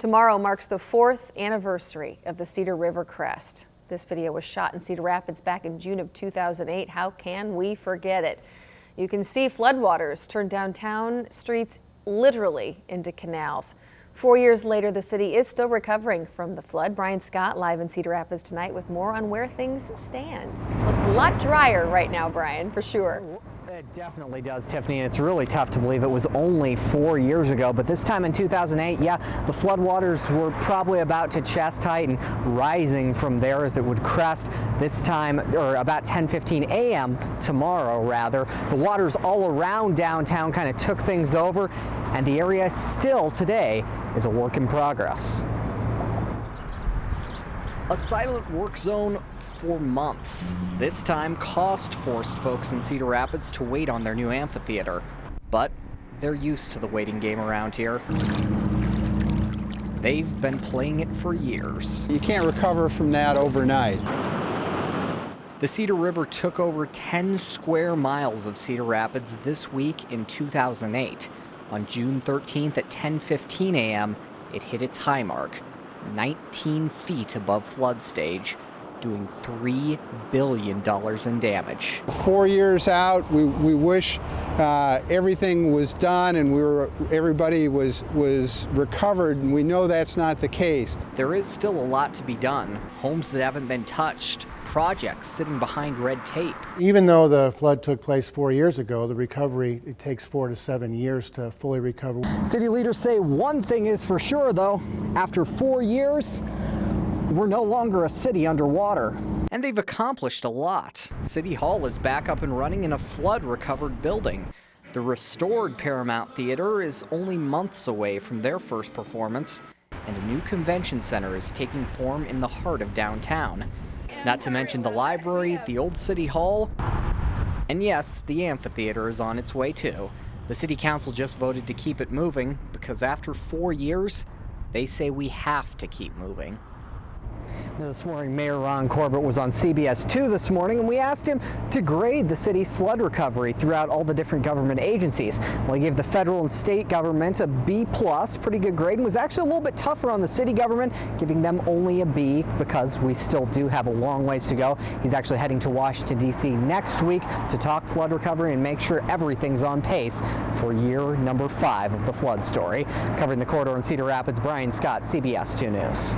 Tomorrow marks the 4th anniversary of the Cedar River crest. This video was shot in Cedar Rapids back in June of 2008. How can we forget it? You can see floodwaters turn downtown streets literally into canals. 4 years later, the city is still recovering from the flood. Brian Scott live in Cedar Rapids tonight with more on where things stand. Looks a lot drier right now, Brian, for sure. It definitely does, Tiffany, and it's really tough to believe it was only 4 years ago, but this time in 2008, yeah, the floodwaters were probably about to chest height and rising from there as it would crest this time, or about 10:15 a.m. tomorrow, rather. The waters all around downtown kind of took things over, and the area still today is a work in progress. A silent work zone for months. This time, cost forced folks in Cedar Rapids to wait on their new amphitheater. But they're used to the waiting game around here. They've been playing it for years. You can't recover from that overnight. The Cedar River took over 10 square miles of Cedar Rapids this week in 2008. On June 13th at 10:15 a.m., it hit its high mark, 19 feet above flood stage, doing $3 billion in damage. 4 years out, we wish everything was done and everybody was recovered, and we know that's not the case. There is still a lot to be done. Homes that haven't been touched, projects sitting behind red tape. Even though the flood took place 4 years ago, the recovery, it takes 4 to 7 years to fully recover. City leaders say one thing is for sure, though. After 4 years, we're no longer a city underwater. And they've accomplished a lot. City Hall is back up and running in a flood-recovered building. The restored Paramount Theater is only months away from their first performance, and a new convention center is taking form in the heart of downtown. Not to mention the library, the old City Hall, and yes, the amphitheater is on its way too. The City Council just voted to keep it moving because after 4 years, they say we have to keep moving. Now, this morning, Mayor Ron Corbett was on CBS 2 this morning, and we asked him to grade the city's flood recovery throughout all the different government agencies. Well, he gave the federal and state government a B+, pretty good grade, and was actually a little bit tougher on the city government, giving them only a B because we still do have a long ways to go. He's actually heading to Washington, D.C. next week to talk flood recovery and make sure everything's on pace for year number 5 of the flood story. Covering the corridor in Cedar Rapids, Brian Scott, CBS 2 News.